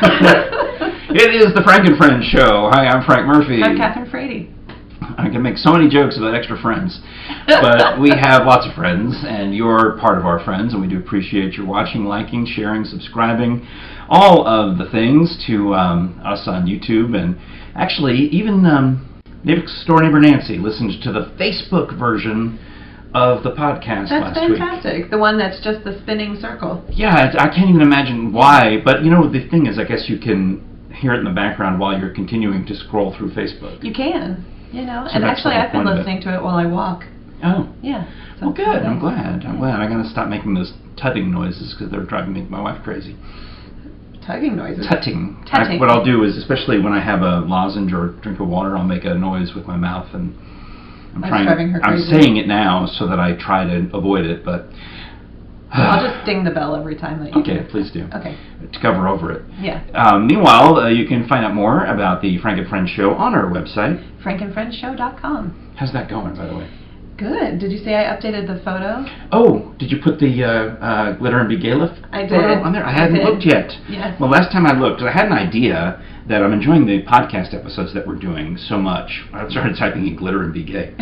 It is the Frank and Friends show. Hi, I'm Frank Murphy. I'm Kathryn Frady. I can make so many jokes about extra friends, but we have lots of friends, and you're part of our friends, and we do appreciate your watching, liking, sharing, subscribing, all of the things to us on YouTube, and actually even Next Door Neighbor Nancy listened to the Facebook version of the podcast last week. That's fantastic. The one that's just the spinning circle. Yeah, I can't even imagine why, but you know, the thing is, I guess you can hear it in the background while you're continuing to scroll through Facebook. You can. You know, So and that's actually the whole I've been point of it. listening to it while I walk. Oh. Yeah. So Well, good. nice. I'm glad. I'm glad. I gotta stop making those tutting noises because they're driving my wife crazy. Tugging noises. Tutting. Tutting. What I'll do is, especially when I have a lozenge or a drink of water, I'll make a noise with my mouth, and That's driving her I'm crazy. saying it now so that I try to avoid it, but. I'll just ding the bell every time that you do. Okay, please do. Okay. To cover over it. Yeah. Meanwhile, you can find out more about the Frank and Friends show on our website. frankandfriendshow.com. How's that going, by the way? Good. Did you say I updated the photo? Oh, did you put the glitter and big lift I photo did. on there? I hadn't did. looked yet. Yes. Well, last time I looked, I had an idea that I'm enjoying the podcast episodes that we're doing so much. I started typing in glitter and be gay.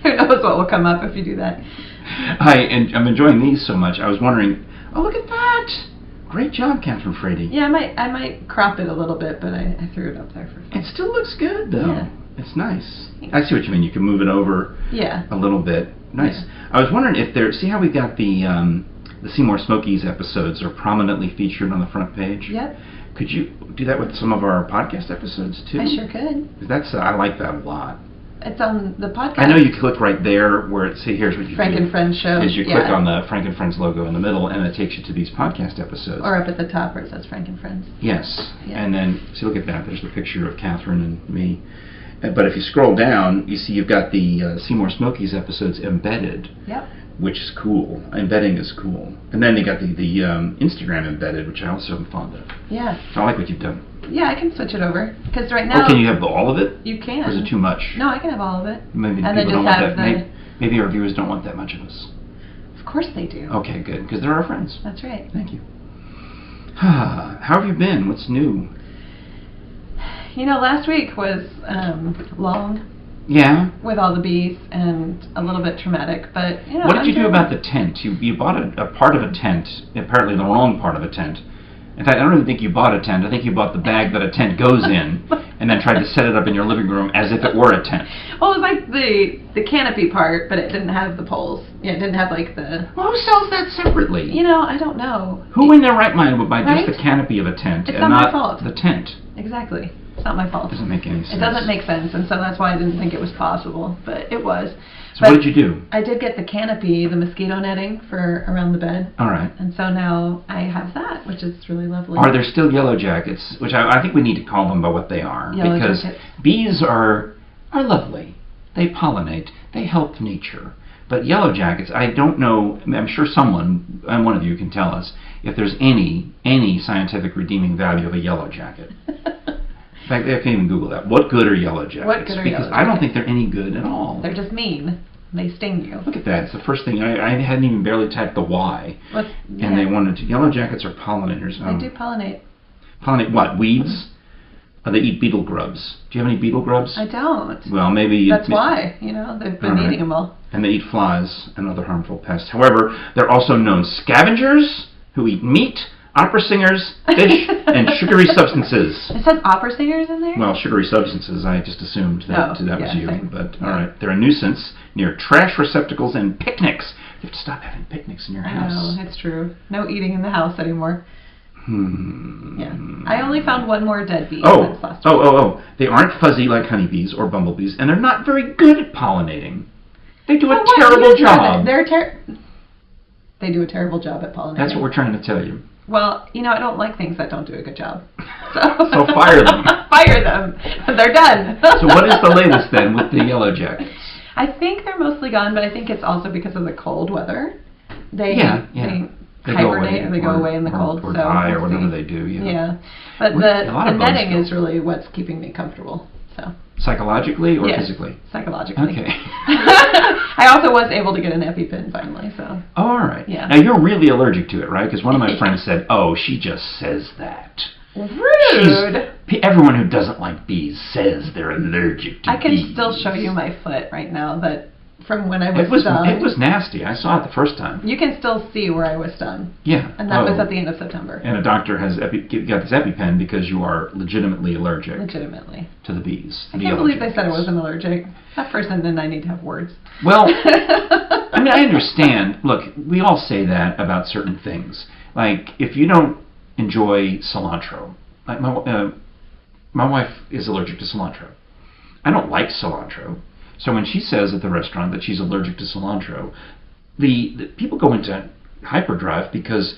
Who knows what will come up if you do that. I'm enjoying these so much. I was wondering, oh, look at that. Great job, Kathryn Frady. Yeah, I might crop it a little bit, but I threw it up there for fun. It still looks good, though. Yeah. It's nice. I see what you mean. You can move it over Yeah. a little bit. Nice. Yeah. I was wondering if see how we got the Seymour Smokies episodes are prominently featured on the front page? Yep. Could you do that with some of our podcast episodes, too? I sure could. That's I like that a lot. It's on the podcast. I know you click right there where it see here's what you Frank do. and Friends show. Is you yeah. click on the Frank and Friends logo in the middle, and it takes you to these podcast episodes. Or up at the top where it says Frank and Friends. Yes. Yeah. And then, see, look at that. There's the picture of Kathryn and me. But if you scroll down, you see you've got the Seymour Smokies episodes embedded, Yep. which is cool. Embedding is cool. And then you got the Instagram embedded, which I also am fond of. Yeah. So I like what you've done. Yeah, I can switch it over. Because right now... Or can you have all of it? You can. Or is it too much? No, I can have all of it. Maybe and people then don't just want have that. Maybe our viewers don't want that much of us. Of course they do. Okay, good. Because they're our friends. That's right. Thank you. How have you been? What's new? You know, last week was long Yeah? with all the bees and a little bit traumatic, but, you know... What did you do I'm about the tent? You bought a part of a tent, apparently the wrong part of a tent. In fact, I don't even think you bought a tent. I think you bought the bag that a tent goes in and then tried to set it up in your living room as if it were a tent. Well, it was like the canopy part, but it didn't have the poles. Yeah, it didn't have like the... Well, who sells that separately? You know, I don't know. Who in their right mind would buy Right? just the canopy of a tent It's and not my not fault. the tent? Exactly. It's not my fault. It doesn't make any sense. It doesn't make sense, and so that's why I didn't think it was possible, but it was. So But what did you do? I did get the canopy, the mosquito netting for around the bed, All right. and so now I have that, which is really lovely. Are there still yellow jackets? Which I think we need to call them by what they are. Yellow because jackets. bees are lovely. They pollinate. They help nature. But yellow jackets, I don't know. I'm sure someone, and one of you can tell us, if there's any scientific redeeming value of a yellow jacket. In fact, I can even Google that. What good are yellow jackets? What good are because yellow I don't jackets? think they're any good at all. They're just mean. They sting you. Look at that. It's the first thing. I hadn't even barely typed the Y. And they wanted to. Yellow jackets are pollinators. They do pollinate. Pollinate what? Weeds? They eat beetle grubs. Do you have any beetle grubs? I don't. Well, maybe... That's why, you know, they've been eating them all. And they eat flies and other harmful pests. However, they're also known scavengers who eat meat, opera singers, fish, and sugary substances. It says opera singers in there? Well, sugary substances, I just assumed that was you. Same. But, Yeah. all right, they're a nuisance near trash receptacles and picnics. You have to stop having picnics in your I house. know, it's true. No eating in the house anymore. Hmm. Yeah. I only found one more dead bee since last week. They aren't fuzzy like honeybees or bumblebees, and they're not very good at pollinating. They do a Well, what? terrible You said job. They do a terrible job at pollinating. That's what we're trying to tell you. Well, you know, I don't like things that don't do a good job. So fire them. Fire them. They're done. So what is the latest then with the yellow jackets? I think they're mostly gone, but I think it's also because of the cold weather. They They go away, hibernate or they go away in the cold. Or so die or we'll whatever see. they do. Yeah. But A lot the of bugs netting go. is really what's keeping me comfortable. So. Psychologically or yes, physically? Psychologically. Okay. I also was able to get an EpiPen finally, so. Oh, all right. Yeah. Now, you're really allergic to it, right? Because one of my friends said, oh, she just says that. Rude. Everyone who doesn't like bees says they're allergic to bees. I can still show you my foot right now, but from when I was stung. It was nasty. I saw it the first time. You can still see where I was stung. Yeah. And that was at the end of September. And a doctor has got this EpiPen because you are legitimately allergic. Legitimately. To the bees. I can't believe they said I wasn't allergic. That person didn't I need to have words. Well, I mean, I understand. Look, we all say that about certain things. Like, if you don't enjoy cilantro, like my wife is allergic to cilantro. I don't like cilantro. So when she says at the restaurant that she's allergic to cilantro, the people go into hyperdrive because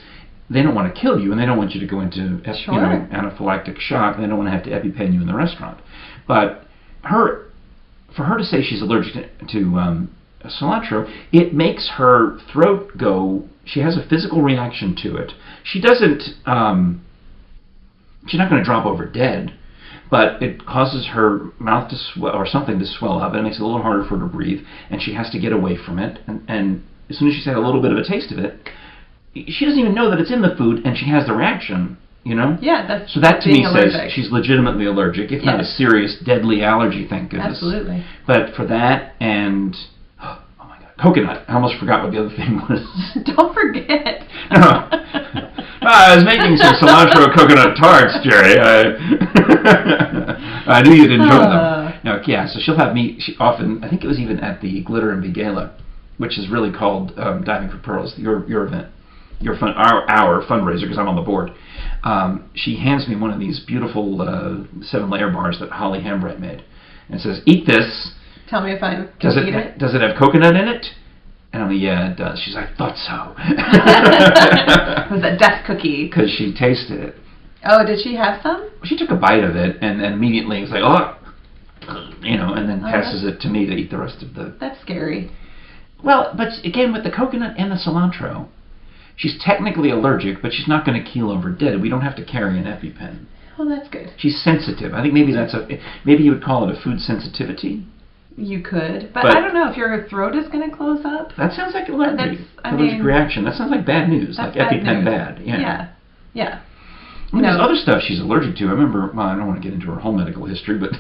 they don't want to kill you and they don't want you to go into anaphylactic shock. And they don't want to have to EpiPen you in the restaurant. But for her to say she's allergic to cilantro, it makes her throat go. She has a physical reaction to it. She doesn't. She's not going to drop over dead. But it causes her mouth to swell, or something to swell up, and it makes it a little harder for her to breathe, and she has to get away from it. And as soon as she's had a little bit of a taste of it, she doesn't even know that it's in the food, and she has the reaction, you know? Yeah, that's so that to me allergic. Says she's legitimately allergic, if not a serious, deadly allergy, thank goodness. Absolutely. But for that and, oh my God, coconut. I almost forgot what the other thing was. Don't forget. No. I was making some cilantro coconut tarts, Jere. I knew you'd enjoy them. No, yeah, so she'll have me. She often, I think it was even at the Glitter and Bee Gala, which is really called Diving for Pearls, your event, our fundraiser, because I'm on the board. She hands me one of these beautiful 7-layer bars that Holly Hambright made, and says, "Eat this." Tell me if I can eat it. Does it have coconut in it? And I'm like, yeah, it does. She's like, I thought so. It was a death cookie. Because she tasted it. Oh, did she have some? She took a bite of it and immediately was like, oh, you know, and then passes it to me to eat the rest of the... That's scary. Well, but again, with the coconut and the cilantro, she's technically allergic, but she's not going to keel over dead. We don't have to carry an EpiPen. Well, that's good. She's sensitive. I think maybe maybe you would call it a food sensitivity. You could, but I don't know if your throat is going to close up. That sounds like allergic reaction. That sounds like bad news, like EpiPen bad. Yeah. Yeah. I mean, there's other stuff she's allergic to. I remember, well, I don't want to get into her whole medical history, but...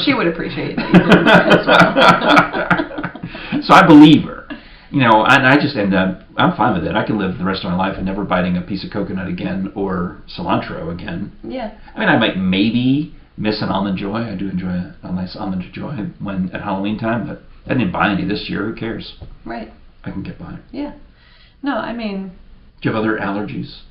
She would appreciate that you did that as well. So I believe her. You know, and I just end up, I'm fine with it. I can live the rest of my life and never biting a piece of coconut again or cilantro again. Yeah. I mean, I might maybe miss an Almond Joy. I do enjoy a nice Almond Joy when at Halloween time, but I didn't buy any this year. Who cares? Right. I can get by. Yeah. No, I mean... Do you have other allergies?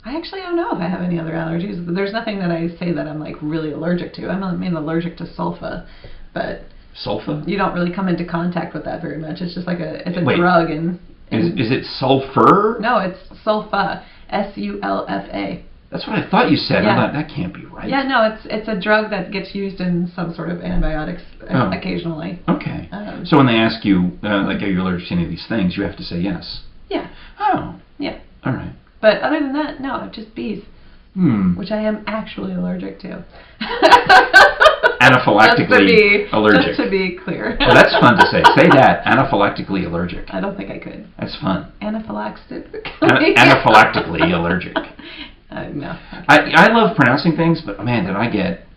I actually don't know if I have any other allergies. There's nothing that I say that I'm like really allergic to. I'm allergic to sulfa, but... Sulfa? You don't really come into contact with that very much. It's just like it's a drug. And is it sulfur? No, it's sulfa. S-U-L-F-A. That's what I thought you said. Yeah. I thought, that can't be right. Yeah, no, it's a drug that gets used in some sort of antibiotics occasionally. Okay. So when they ask you, like, are you allergic to any of these things, you have to say yes. Yeah. Oh. Yeah. All right. But other than that, no, just bees. Which I am actually allergic to. Anaphylactically allergic. Just to be clear. Well, that's fun to say. Say that. Anaphylactically allergic. I don't think I could. That's fun. Anaphylactically. Anaphylactically allergic. No. I love pronouncing things, but man, did I get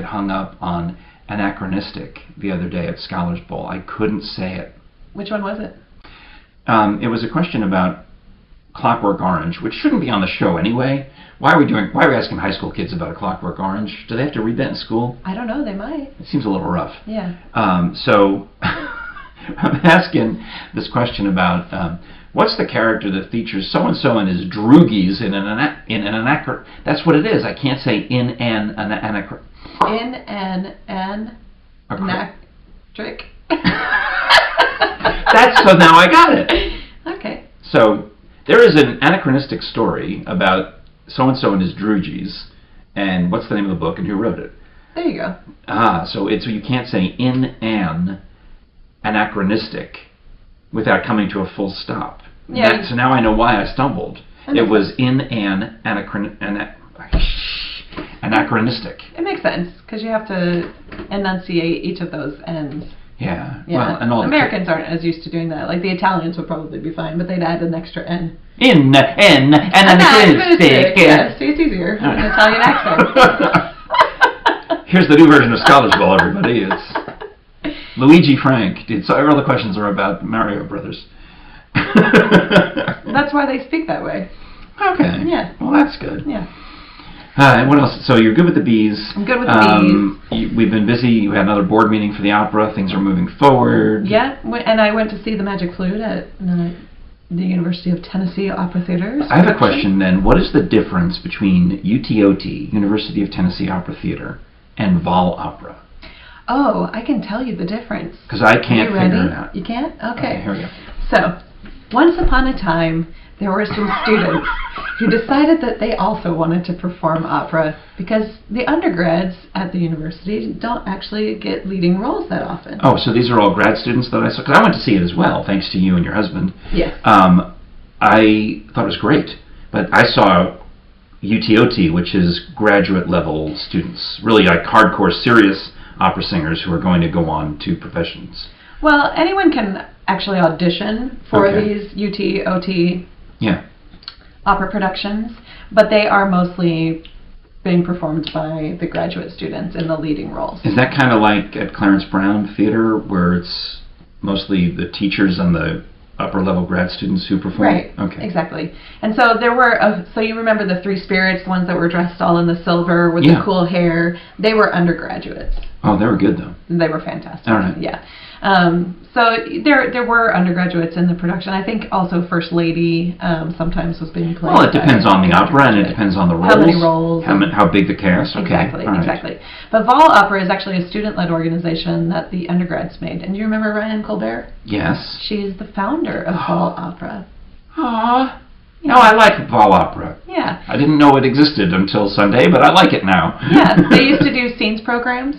hung up on anachronistic the other day at Scholars Bowl. I couldn't say it. Which one was it? It was a question about Clockwork Orange, which shouldn't be on the show anyway. Why are we asking high school kids about a Clockwork Orange? Do they have to read that in school? I don't know. They might. It seems a little rough. Yeah. So I'm asking this question about what's the character that features so and so and his droogies in an anachron. That's what it is. I can't say in an anachron. In an anachric. That's so now I got it. Okay. So there is an anachronistic story about so-and-so and his droogies, and what's the name of the book and who wrote it? There you go. So you can't say in an anachronistic without coming to a full stop. Yeah. So now I know why I stumbled. It was in an anachronistic. It makes sense, because you have to enunciate each of those ends. Yeah. Yeah. Well, and all Americans aren't as used to doing that. Like the Italians would probably be fine, but they'd add an extra N. Anachronistic. Yeah, see, it's easier with an Italian accent. Here's the new version of Scholars Ball, everybody. It's Luigi Frank. So all the questions are about Mario Brothers. That's why they speak that way. Okay. Yeah. Well, that's good. Yeah. And what else? So you're good with the bees. I'm good with the bees. We've been busy. We had another board meeting for the opera. Things are moving forward. Yeah, and I went to see the Magic Flute at the University of Tennessee Opera Theater. I have a question then. What is the difference between UTOT, University of Tennessee Opera Theater, and VolOpera? Oh, I can tell you the difference. Because I can't figure it out. You can't? Okay. Here we go. So, once upon a time, there were some students who decided that they also wanted to perform opera because the undergrads at the university don't actually get leading roles that often. Oh, so these are all grad students that I saw? Because I went to see it as well, thanks to you and your husband. Yes. I thought it was great, but I saw UTOT, which is graduate level students, really like hardcore, serious opera singers who are going to go on to professions. Well, anyone can actually audition for these UTOT opera productions, but they are mostly being performed by the graduate students in the leading roles. Is that kind of like at Clarence Brown Theater, where it's mostly the teachers and the upper level grad students who perform? Right. Okay. Exactly. And so there were, so you remember the three spirits, the ones that were dressed all in the silver with the cool hair. They were undergraduates. Oh, they were good though. They were fantastic. All right. Yeah. So there were undergraduates in the production. I think also First Lady sometimes was being played. Well, it depends on the opera and it depends on the roles. How many roles. How big the cast. Okay. Exactly, right. exactly. But VolOpera is actually a student-led organization that the undergrads made. And do you remember Ryan Colbert? Yes. She's the founder of VolOpera. Aww. No, I like VolOpera. Yeah. I didn't know it existed until Sunday, but I like it now. Yeah, they used to do scenes programs.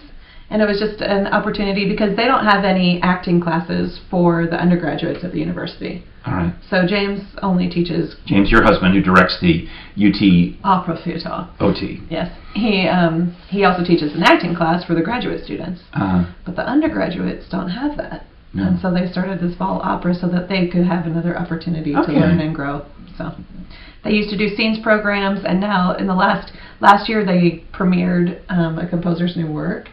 And it was just an opportunity because they don't have any acting classes for the undergraduates at the university. All right. So James only teaches... James, your husband, who directs the UT... Opera Theater. OT. Yes. He also teaches an acting class for the graduate students. But the undergraduates don't have that. No. And so they started this VolOpera so that they could have another opportunity to learn and grow. So they used to do scenes programs, and now in the last year they premiered A Composer's New Work.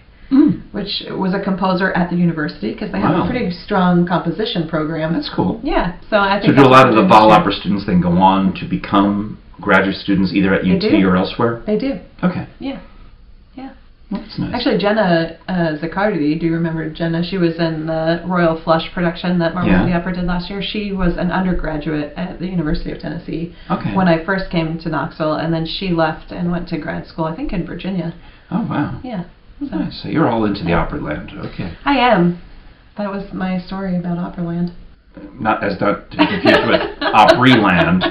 Which was a composer at the university because they have a pretty strong composition program. That's cool. Yeah, so I think. So do a lot of the VolOpera students then go on to become graduate students either at UT or elsewhere? They do. Okay. Yeah. Yeah. Well, that's nice. Actually, Jenna Zaccardi, do you remember Jenna? She was in the Royal Flush production that Marvel the Opera did last year. She was an undergraduate at the University of Tennessee when I first came to Knoxville, and then she left and went to grad school, I think in Virginia. Oh, wow. Yeah. Nice. So you're all into the Opryland. Okay. I am. That was my story about Opryland. Not to be confused with Opryland,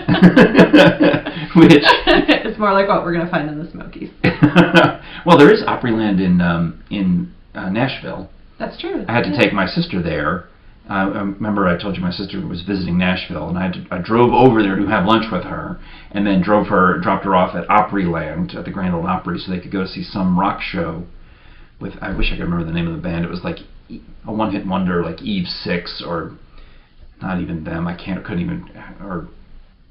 which it's more like what we're going to find in the Smokies. Well, there is Opryland in Nashville. That's true. I had to take my sister there. I remember I told you my sister was visiting Nashville, and I drove over there to have lunch with her, and then dropped her off at Opryland at the Grand Ole Opry so they could go see some rock show. I wish I could remember the name of the band. It was like a one-hit wonder, like Eve 6, or not even them. Couldn't even, or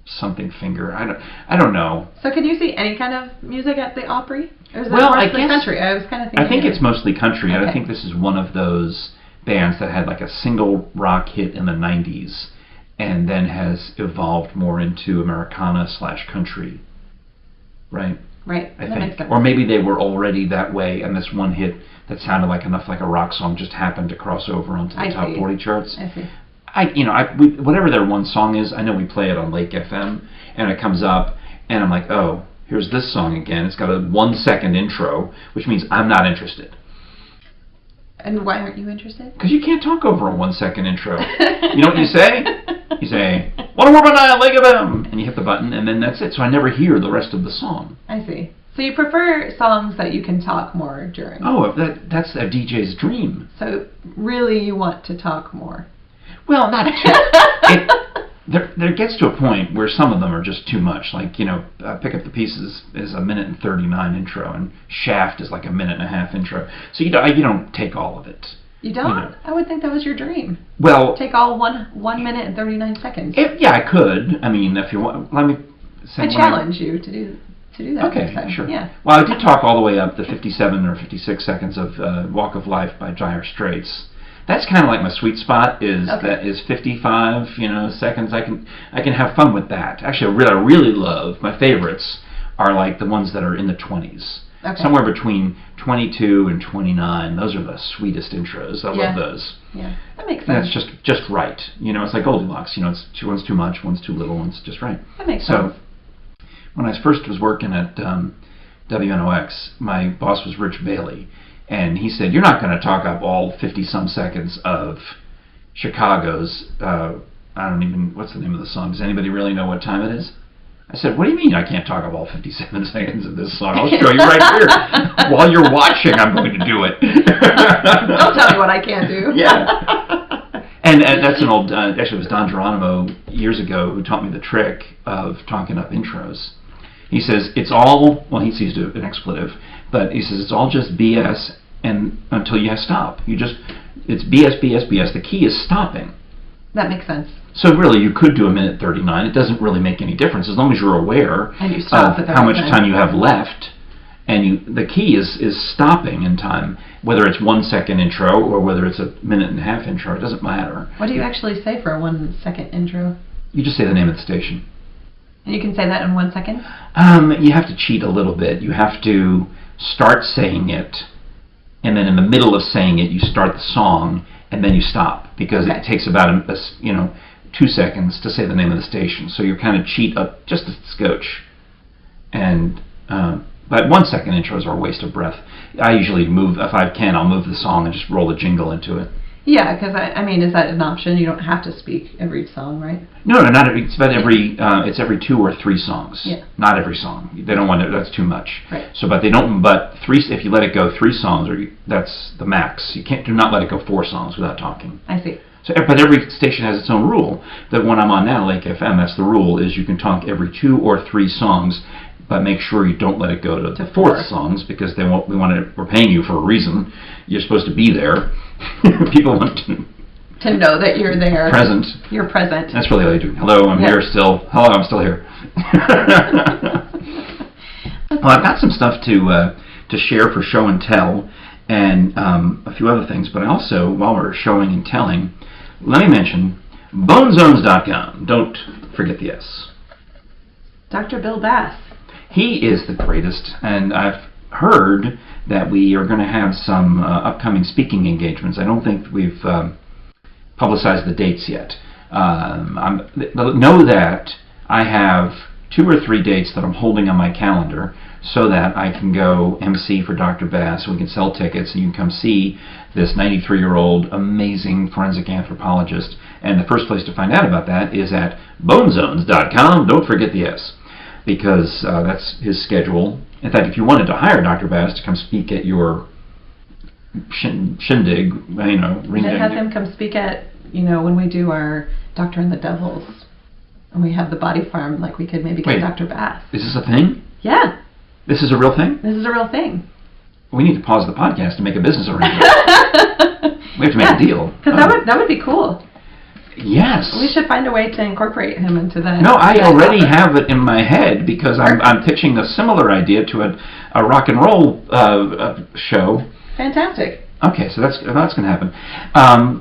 something Finger. I don't know. So can you see any kind of music at the Opry? Or is it I guess country? I was kind of thinking. I think it's mostly country. Okay. I think this is one of those bands that had like a single rock hit in the 90s and then has evolved more into Americana/country. Right? Right. I that think. Makes sense. Or maybe they were already that way and this one hit that sounded like enough like a rock song just happened to cross over onto the top 40 charts. I see. Whatever their one song is, I know we play it on Lake FM and it comes up and I'm like, oh, here's this song again. It's got a 1-second intro, which means I'm not interested. And why aren't you interested? Because you can't talk over a 1-second intro. You know what you say? You say, "What a woman I like of them," and you hit the button, and then that's it. So I never hear the rest of the song. I see. So you prefer songs that you can talk more during. Oh, that's a DJ's dream. So really, you want to talk more. Well, not There gets to a point where some of them are just too much. Like, Pick Up the Pieces is a 1:39 intro, and Shaft is like a 1.5 intro. So you don't take all of it. You don't? I would think that was your dream. Well, take all 1 minute and 39 seconds. Yeah, I could. I mean, if you want, let me say. I challenge you to do that. Okay, next time. sure. Yeah. Well, I did talk all the way up to 57 or 56 seconds of Walk of Life by Dire Straits. That's kind of like my sweet spot. That is 55 seconds. I can have fun with that. Actually, I really love, my favorites are like the ones that are in the 20s. Okay. Somewhere between 22 and 29. Those are the sweetest intros. I love those. Yeah, that makes sense. And it's just right. It's like Goldilocks. One's too much, one's too little, one's just right. That makes sense. So when I first was working at WNOX, my boss was Rich Bailey, and he said, "You're not going to talk up all 50-some seconds of Chicago's." What's the name of the song? Does anybody really know what time it is? I said, "What do you mean I can't talk up all 57 seconds of this song? I'll show you right here. While you're watching, I'm going to do it." Don't tell me what I can't do. Yeah. And that's an old, actually it was Don Geronimo years ago who taught me the trick of talking up intros. He says, it's all, well, he sees an expletive, but he says it's all just BS and until you stop. It's BS, BS, BS. The key is stopping. That makes sense. So really, you could do 1:39. It doesn't really make any difference as long as you're aware and you stop of how much time you have left. And the key is stopping in time, whether it's 1 second intro or whether it's a 1.5 intro. It doesn't matter. What do you actually say for a 1 second intro? You just say the name of the station. And you can say that in 1 second? You have to cheat a little bit. You have to start saying it, and then in the middle of saying it, you start the song, and then you stop, because it takes about 2 seconds to say the name of the station. So you kind of cheat up just a scotch. And but 1 second intros are a waste of breath. I usually move, if I can, I'll move the song and just roll the jingle into it. Yeah, because is that an option? You don't have to speak every song, right? No, not every. It's about it's every 2 or 3 songs. Yeah. Not every song. They don't want it. That's too much. Right. So, but they don't. But 3. If you let it go 3 songs, that's the max. You do not let it go 4 songs without talking. I see. So, but every station has its own rule. The one I'm on now, Lake FM, that's the rule, is you can talk every 2 or 3 songs, but make sure you don't let it go to 4 songs, because we're paying you for a reason. You're supposed to be there. People want to know that you're there. Present. You're present. That's really all they do. Hello, I'm here still. Hello, I'm still here. Well, I've got some stuff to share for show and tell, and a few other things. But I also, while we're showing and telling, let me mention bonezones.com. Don't forget the S. Dr. Bill Bass. He is the greatest, and I've heard that we are going to have some upcoming speaking engagements. I don't think we've publicized the dates yet. Know that I have 2 or 3 dates that I'm holding on my calendar so that I can go MC for Dr. Bass, and we can sell tickets, and you can come see this 93-year-old amazing forensic anthropologist. And the first place to find out about that is at bonezones.com. Don't forget the S, because that's his schedule. In fact, if you wanted to hire Dr. Bass to come speak at your shindig, ring and have him come speak at, when we do our Doctor and the Devils, and we have the body farm, like we could maybe get Dr. Bass. Is this a thing? Yeah. This is a real thing? This is a real thing. We need to pause the podcast and make a business arrangement. We have to make a deal. Because that would be cool. Yes. We should find a way to incorporate him into that. No, I already have it in my head, because I'm pitching a similar idea to a rock and roll show. Fantastic. Okay, so that's going to happen.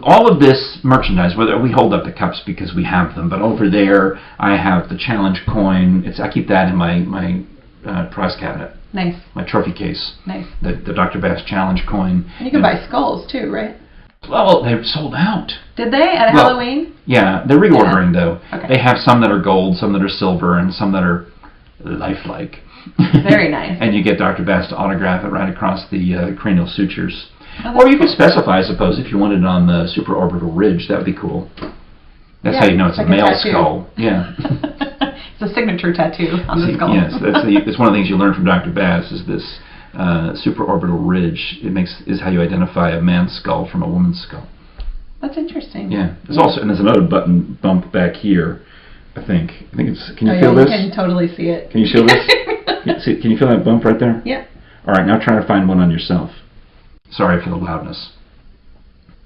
All of this merchandise, whether we hold up the cups because we have them, but over there I have the challenge coin. I keep that in my prize cabinet. Nice. My trophy case. Nice. The Dr. Bass challenge coin. And you can buy skulls too, right? Well, they've sold out. Did they at Halloween? Yeah, they're reordering though. Okay. They have some that are gold, some that are silver, and some that are lifelike. Very nice. And you get Dr. Bass to autograph it right across the cranial sutures. Oh, or you could specify, I suppose, if you wanted it on the supraorbital ridge. That would be cool. That's how you know it's a male skull. Yeah. It's a signature tattoo on the skull. Yes, that's one of the things you learn from Dr. Bass is this supraorbital ridge. Is how you identify a man's skull from a woman's skull. That's interesting. Yeah. There's also, and there's another bump back here I think it's. Can you feel this? You can totally see it. Can you feel this? Can you feel that bump right there? Yep. All right, now try to find one on yourself. Sorry for the loudness.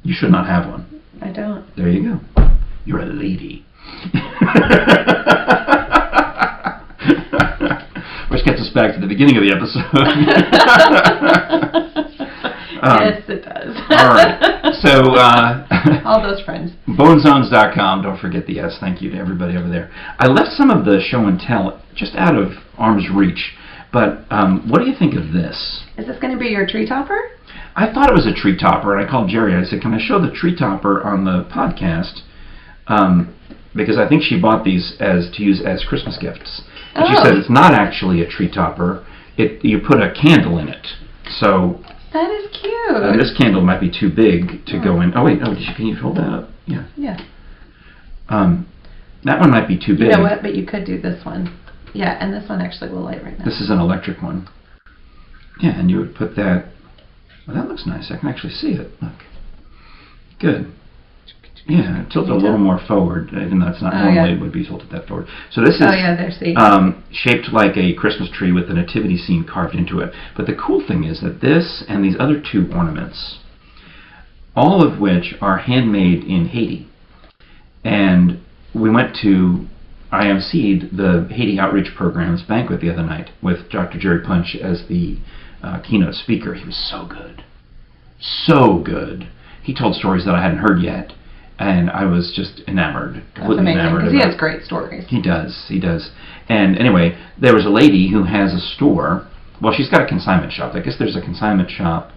You should not have one. I don't. There you go. You're a lady. Which gets us back to the beginning of the episode. Yes, it does. All right. So, all those friends. Bonezones.com. Don't forget the S. Thank you to everybody over there. I left some of the show and tell just out of arm's reach. But what do you think of this? Is this going to be your tree topper? I thought it was a tree topper, and I called Jere. I said, "Can I show the tree topper on the podcast?" Because I think she bought these to use as Christmas gifts. And she said it's not actually a tree topper. You put a candle in it. So that is cute. This candle might be too big to go in. Oh wait, can you hold that up? Yeah. Yeah. That one might be too big. You know what? But you could do this one. Yeah, and this one actually will light right now. This is an electric one. Yeah, and you would put that. Well, that looks nice. I can actually see it. Look. Good. Yeah, tilt it a little more forward, even though it's not normally it would be tilted that forward. So this is shaped like a Christmas tree with a nativity scene carved into it. But the cool thing is that this and these other two ornaments, all of which are handmade in Haiti. And we went to IMC'd the Haiti Outreach Program's banquet the other night with Dr. Jere Punch as the keynote speaker. He was so good. So good. He told stories that I hadn't heard yet. And I was just enamored, completely enamored. Because he has great stories. He does. And anyway, there was a lady who has a store. Well, she's got a consignment shop. I guess there's a consignment shop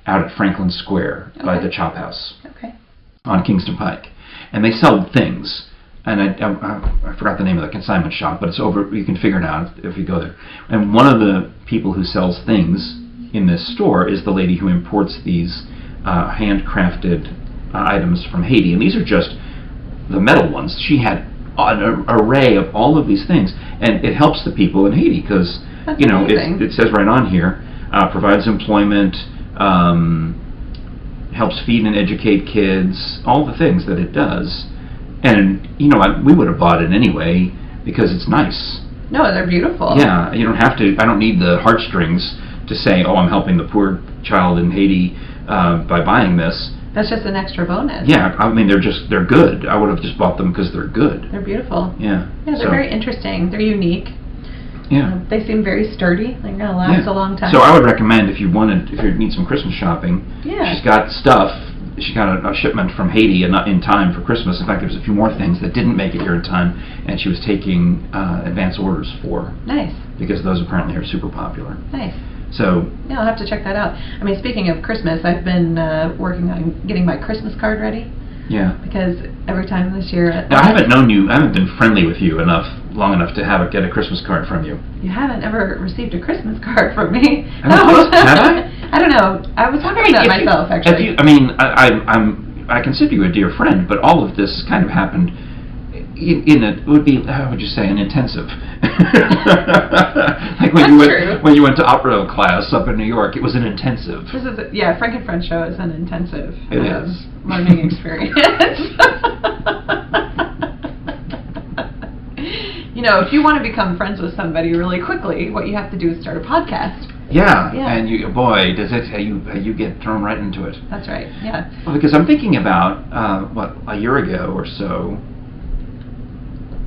out at Franklin Square by the Chop House on Kingston Pike. And they sell things. And I forgot the name of the consignment shop, but it's over. You can figure it out if you go there. And one of the people who sells things in this store is the lady who imports these handcrafted items from Haiti, and these are just the metal ones. She had an array of all of these things, and it helps the people in Haiti because it says right on here, provides employment, helps feed and educate kids, all the things that it does. And we would have bought it anyway because it's nice. No, they're beautiful. Yeah, you don't have to. I don't need the heartstrings to say, "Oh, I'm helping the poor child in Haiti by buying this." That's just an extra bonus. Yeah, I mean they're good. I would have just bought them because they're good. They're beautiful. Yeah. Yeah, they're very interesting. They're unique. Yeah. They seem very sturdy. They're gonna last a long time. So I would recommend if you need some Christmas shopping. Yeah. She's got stuff. She got a shipment from Haiti and not in time for Christmas. In fact, there was a few more things that didn't make it here in time, and she was taking advance orders for. Nice. Because those apparently are super popular. Nice. So yeah, I'll have to check that out. I mean, speaking of Christmas, I've been working on getting my Christmas card ready. Yeah. Because every time this year... Now, I haven't known you, I haven't been friendly with you long enough to get a Christmas card from you. You haven't ever received a Christmas card from me. No. Have I? I don't know. I was wondering that myself, actually. I consider you a dear friend, but all of this kind of happened how would you say, an intensive. Like when you went to opera class up in New York, it was an intensive. This is Frank and Friend show is an intensive learning experience. If you want to become friends with somebody really quickly, what you have to do is start a podcast. Yeah. And you get thrown right into it. That's right. Yeah. Well, because I'm thinking about a year ago or so,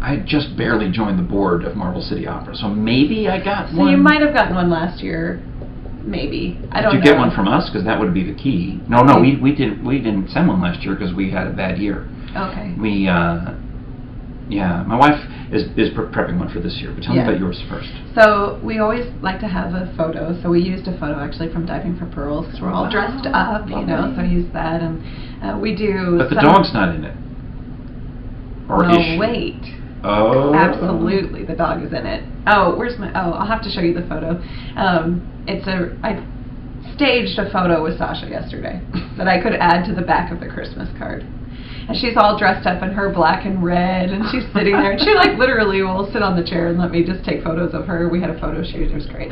I had just barely joined the board of Marble City Opera, so maybe I got one. So you might have gotten one last year, maybe. I don't know. Did you get one from us? Because that would be the key. No, we didn't send one last year because we had a bad year. Okay. My wife is prepping one for this year, but tell me about yours first. So we always like to have a photo, so we used a photo actually from Diving for Pearls, because we're all dressed up, so I used that, and we do... But the dog's not in it. Or is she? Wait. Oh. Absolutely, the dog is in it. Oh, I'll have to show you the photo. I staged a photo with Sasha yesterday that I could add to the back of the Christmas card. And she's all dressed up in her black and red, and she's sitting there, and she literally will sit on the chair and let me just take photos of her. We had a photo shoot, it was great.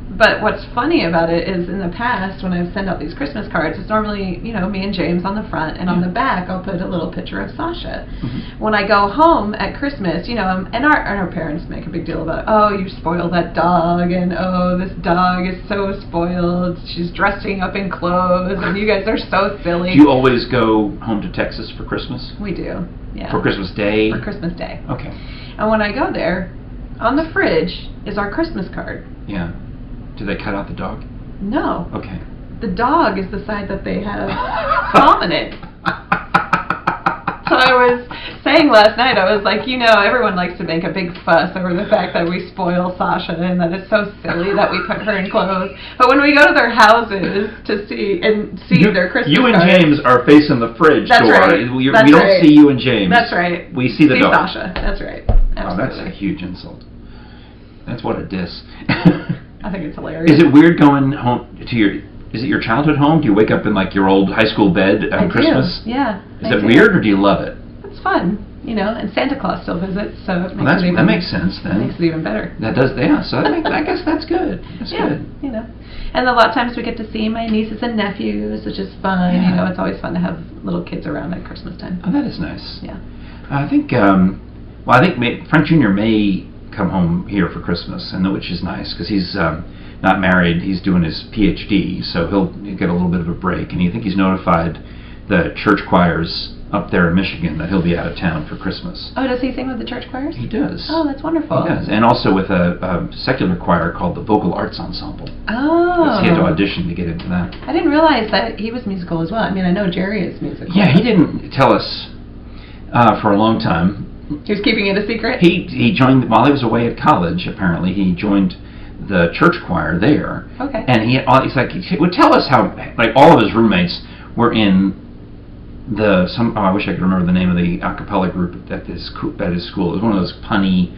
But what's funny about it is in the past, when I've sent out these Christmas cards, it's normally, me and James on the front, and on the back I'll put a little picture of Sasha. When I go home at Christmas, and our parents make a big deal about, oh, you spoiled that dog, and oh, this dog is so spoiled, she's dressing up in clothes, and you guys are so silly. Do you always go home to Texas for Christmas? We do, yeah. For Christmas Day? For Christmas Day. Okay. And when I go there, on the fridge is our Christmas card. Yeah. Do they cut out the dog? No. Okay. The dog is the side that they have prominent. So I was saying last night, I was like, everyone likes to make a big fuss over the fact that we spoil Sasha and that it's so silly that we put her in clothes. But when we go to their houses to see their Christmas You and cards, James are facing the fridge that's door. Right. We don't see you and James. That's right. We see the dog. Sasha. That's right. Absolutely. Oh, that's a huge insult. That's what a diss. I think it's hilarious. Is it weird going home to is it your childhood home? Do you wake up in like your old high school bed on Christmas? Do. Yeah. Is it weird or do you love it? It's fun, and Santa Claus still visits, so it makes that makes sense then. It makes it even better. That does, yeah. So I guess that's good. That's good. And a lot of times we get to see my nieces and nephews, which is fun. Yeah. It's always fun to have little kids around at Christmas time. Oh, that is nice. Yeah. I think Frank Jr. may come home here for Christmas, which is nice because he's not married. He's doing his PhD, so he'll get a little bit of a break. And I think he's notified the church choirs up there in Michigan that he'll be out of town for Christmas. Oh, does he sing with the church choirs? He does. Oh, that's wonderful. He does, and also with a secular choir called the Vocal Arts Ensemble. Oh. He had to audition to get into that. I didn't realize that he was musical as well. I mean, I know Jere is musical. Yeah, he didn't tell us for a long time. He was keeping it a secret? He joined, while he was away at college, apparently, he joined the church choir there. Okay. And he would tell us how, like, all of his roommates were in I wish I could remember the name of the a cappella group at his school. It was one of those funny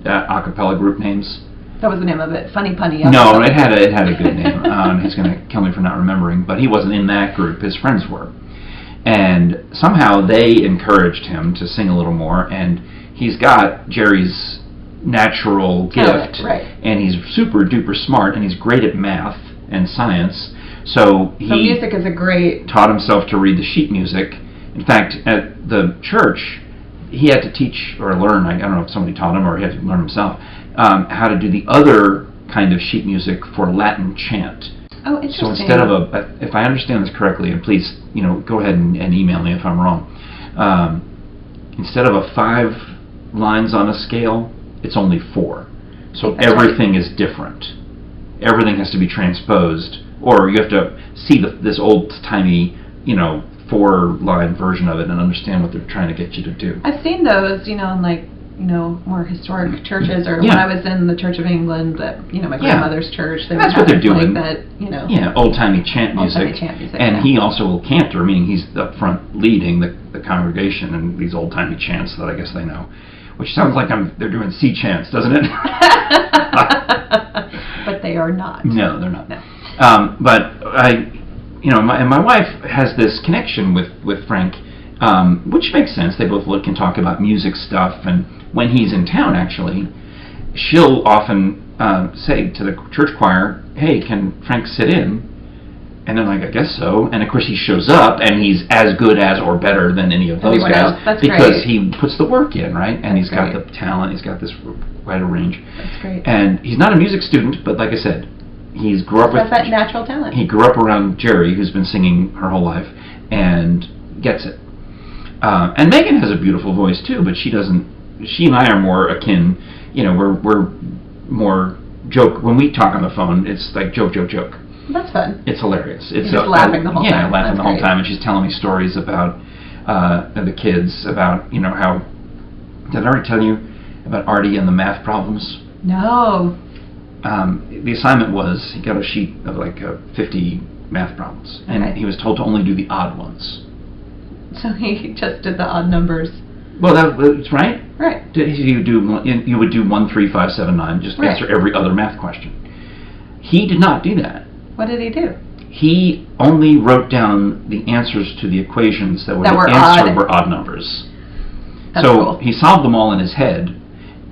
a cappella group names. That was the name of it, Funny Punny. No, it had a good name. He's going to kill me for not remembering, but he wasn't in that group. His friends were. And somehow they encouraged him to sing a little more, and he's got Jerry's natural gift, right. And he's super duper smart, and he's great at math and science. So music is a great... taught himself to read the sheet music. In fact, at the church, he had to teach or learn, I don't know if somebody taught him or he had to learn himself, how to do the other kind of sheet music for Latin chant. Oh, interesting. So instead of if I understand this correctly, and please, go ahead and email me if I'm wrong. Instead of a 5 lines on a scale, it's only 4. So everything is different. Everything has to be transposed, or you have to see this old-timey, 4-line version of it and understand what they're trying to get you to do. I've seen those, in like, more historic churches, or when I was in the Church of England, my grandmother's church, they that's what they're doing. Like that, old-timey chant music. Old-timey chant music. And he also will cantor, meaning he's up front leading the congregation in these old-timey chants that I guess they know. Which sounds like they're doing sea chants, doesn't it? But they are not. No, they're not. No. But my wife has this connection with Frank, which makes sense. They both can talk about music stuff, and when he's in town, actually, she'll often say to the church choir, "Hey, can Frank sit in?" And they're like, "I guess so." And of course, he shows up, and he's as good as or better than any of those guys because he puts the work in, right? And he's got the talent. He's got this wider range. That's great. And he's not a music student, but like I said, he grew up with that natural talent. He grew up around Jere, who's been singing her whole life, and gets it. And Megan has a beautiful voice too, but she doesn't. She and I are more akin. We're more joke when we talk on the phone. It's like joke. That's fun. It's hilarious. It's just laughing the whole time. Yeah, laughing the whole time, and she's telling me stories about the kids, about how. Did I already tell you about Artie and the math problems? No. The assignment was he got a sheet of like 50 math problems, and he was told to only do the odd ones. So he just did the odd numbers. Well, that's right. Right. You would do 1, 3, 5, 7, 9. Just answer every other math question. He did not do that. What did he do? He only wrote down the answers to the equations that were odd numbers. That's so cool. he solved them all in his head,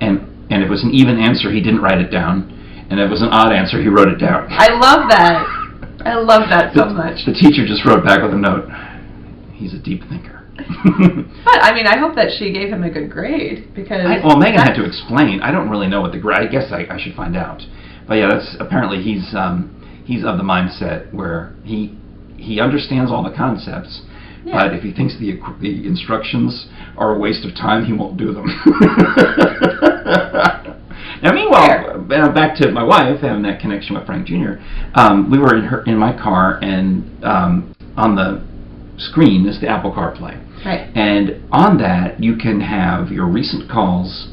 and if it was an even answer, he didn't write it down. And if it was an odd answer, he wrote it down. I love that. I love that so much. The teacher just wrote back with a note. He's a deep thinker. But I mean, I hope that she gave him a good grade because. Well, Megan had to explain. I don't really know what the grade. I guess I should find out. But yeah, that's apparently he's of the mindset where he understands all the concepts, but if he thinks the instructions are a waste of time, he won't do them. Now, meanwhile, back to my wife having that connection with Frank Jr. We were in my car, and on the screen is the Apple CarPlay. Right. And on that, you can have your recent calls,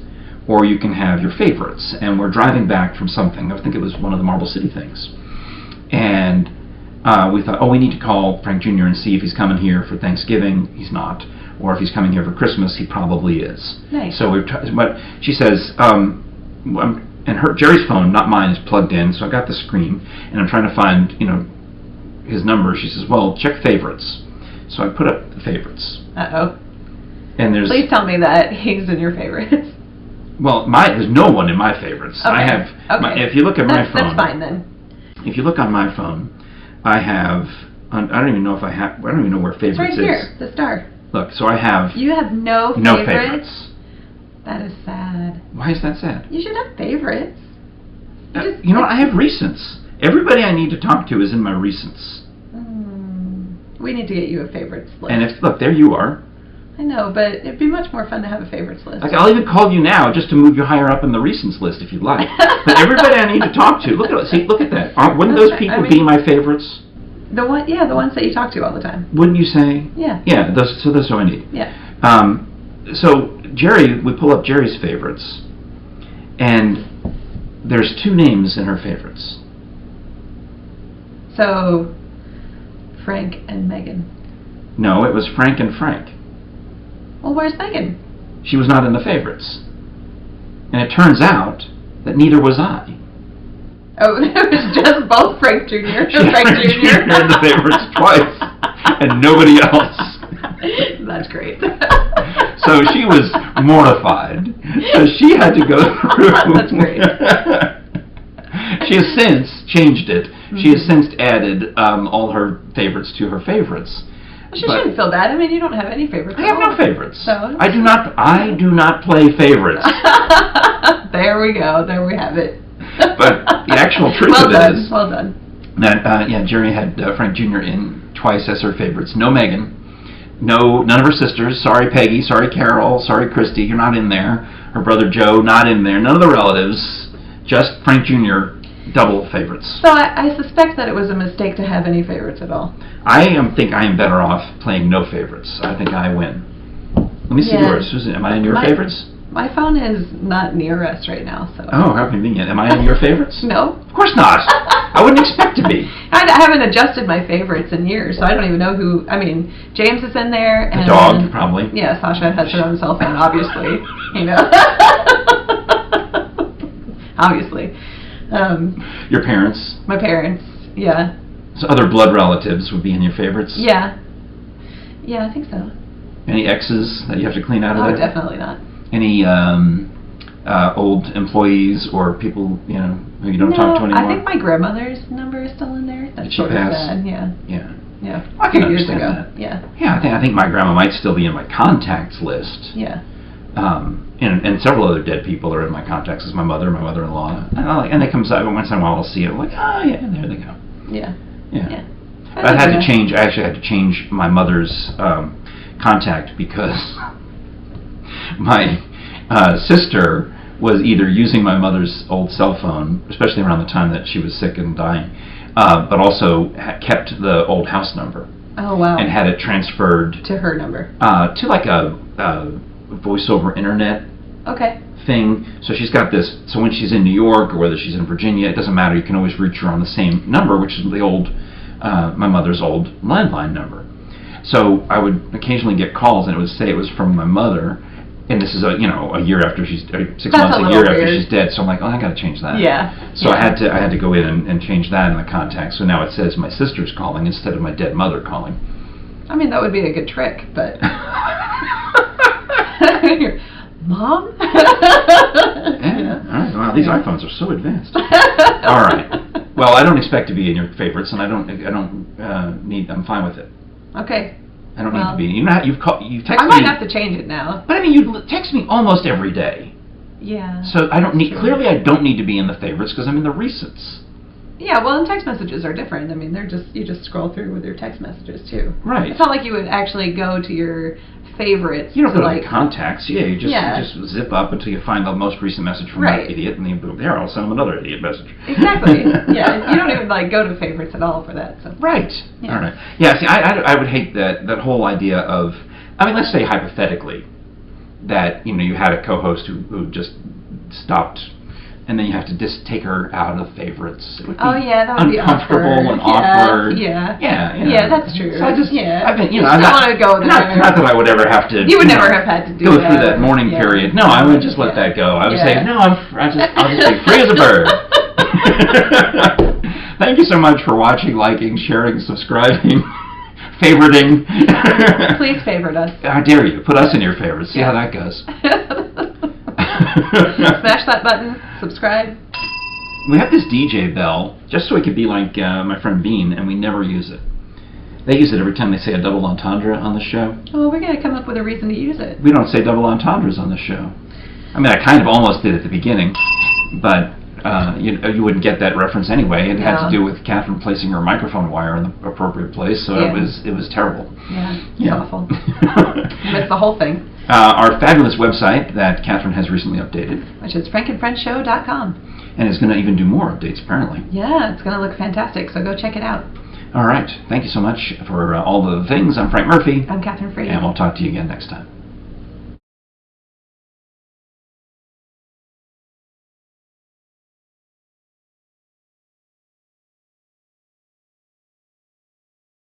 or you can have your favorites. And we're driving back from something. I think it was one of the Marble City things. And we thought, we need to call Frank Jr. and see if he's coming here for Thanksgiving. He's not. Or if he's coming here for Christmas, he probably is. Nice. So but she says, and Jere's phone, not mine, is plugged in, so I got the screen, and I'm trying to find, his number. She says, well, check favorites. So I put up the favorites. Uh-oh. And there's... Please tell me that he's in your favorites. Well, there's no one in my favorites. Okay. I have... if you look at my phone... That's fine, then. If you look on my phone, I have... I don't even know if I have... I don't even know where favorites it's right here, the star. Look, so I have... You have no favorites? No favorites. That is sad. Why is that sad? You should have favorites. I have recents. Everybody I need to talk to is in my recents. We need to get you a favorites list. And look, there you are. I know, but it'd be much more fun to have a favorites list. Like, I'll even call you now just to move you higher up in the recents list if you'd like. But everybody I need to talk to, look at that. Wouldn't those people be my favorites? The ones that you talk to all the time. Wouldn't you say? Yeah. Yeah, that's what I need. Yeah. So Jere, we pull up Jere's favorites, and there's 2 names in her favorites. So, Frank and Megan. No, it was Frank and Frank. Well, where's Megan? She was not in the favorites. And it turns out that neither was I. Oh, it was just both Frank Jr. She had Frank Jr. in the favorites twice, and nobody else. That's great. So she was mortified. So she had to go through. That's great. She has since changed it. She has since added all her favorites to her favorites. Well, she shouldn't feel bad. I mean, you don't have any favorites. I have no favorites. So I do not play favorites. There we go. There we have it. But the actual truth of it is... Well done. That, Jere had Frank Jr. in twice as her favorites. No Megan. None of her sisters. Sorry, Peggy. Sorry, Carol. Sorry, Christy. You're not in there. Her brother Joe, not in there. None of the relatives. Just Frank Jr. Double favorites. So I suspect that it was a mistake to have any favorites at all. I think I am better off playing no favorites. I think I win. Let me see yours. Susan, am I in your favorites? My phone is not near us right now, so... Oh, how convenient. Am I in your favorites? No. Of course not. I wouldn't expect to be. I haven't adjusted my favorites in years, so I don't even know who... I mean, James is in there, and... The dog, probably. Yeah, Sasha has her own cell phone, obviously. Obviously. Your parents? My parents, yeah. So other blood relatives would be in your favorites? Yeah. Yeah, I think so. Any exes that you have to clean out of there? there? Definitely not. Any old employees or people who you don't talk to anymore? I think my grandmother's number is still in there. That's sort of sad. Yeah. Yeah. Yeah. I can understand that. Yeah. Yeah, I think my grandma might still be in my contacts list. Yeah. And several other dead people are in my contacts. As my mother, my mother-in-law, and they come once in a while. I'll see it. I'm like, oh yeah, there they go. Yeah. Yeah. Yeah. I had to change. I actually had to change my mother's contact because my sister was either using my mother's old cell phone, especially around the time that she was sick and dying, but also kept the old house number. Oh wow! And had it transferred to her number. To like a voice over internet. Okay. Thing. So she's got this. So when she's in New York or whether she's in Virginia, it doesn't matter. You can always reach her on the same number, which is the old, my mother's old landline number. So I would occasionally get calls, and it would say it was from my mother. And this is a year after she's 6 months, a year after she's dead. So I'm like, oh, I got to change that. Yeah. So I had to go in and change that in the contact. So now it says my sister's calling instead of my dead mother calling. I mean, that would be a good trick, but. Mom? Yeah. All right. Well, Wow, these iPhones are so advanced. All right. Well, I don't expect to be in your favorites, and I don't need. I'm fine with it. Okay. I don't need to be. You know, you text me. I might have to change it now. But I mean, you text me almost every day. Yeah. So I don't need. Clearly, I don't need to be in the favorites because I'm in the recents. Yeah, well, and text messages are different. I mean, you just scroll through with your text messages too. Right. It's not like you would actually go to your favorites. You don't go to like contacts. Yeah, you just zip up until you find the most recent message from that idiot, and then boom, there, I'll send them another idiot message. Exactly. Yeah, you don't even like go to favorites at all for that. So. Right. Yeah. All right. Yeah. See, I would hate that whole idea of. I mean, let's say hypothetically that you had a co-host who just stopped. And then you have to just take her out of favorites. It would be that would be uncomfortable and awkward. Yeah, that's true. So I've been, I don't want to go there. Not that I would ever have to. You would never have had to go through that mourning period. No, I would just let that go. I would say, no, I'll just be free as a bird. Thank you so much for watching, liking, sharing, subscribing, favoriting. Please favorite us. I dare you. Put us in your favorites. See how that goes. Smash that button, subscribe. We have this DJ bell just so we could be like my friend Bean, and we never use it. They use it every time they say a double entendre on the show. Well, we're going to come up with a reason to use it. We don't say double entendres on the show. I mean, I kind of almost did at the beginning, but you wouldn't get that reference anyway. It had to do with Kathryn placing her microphone wire in the appropriate place, so it was terrible. Yeah, awful. Missed the whole thing. Our fabulous website that Kathryn has recently updated, which is frankandfriendshow.com, and is going to even do more updates apparently. Yeah, it's going to look fantastic, so go check it out. All right, thank you so much for all the things. I'm Frank Murphy. I'm Kathryn Freed. And we'll talk to you again next time.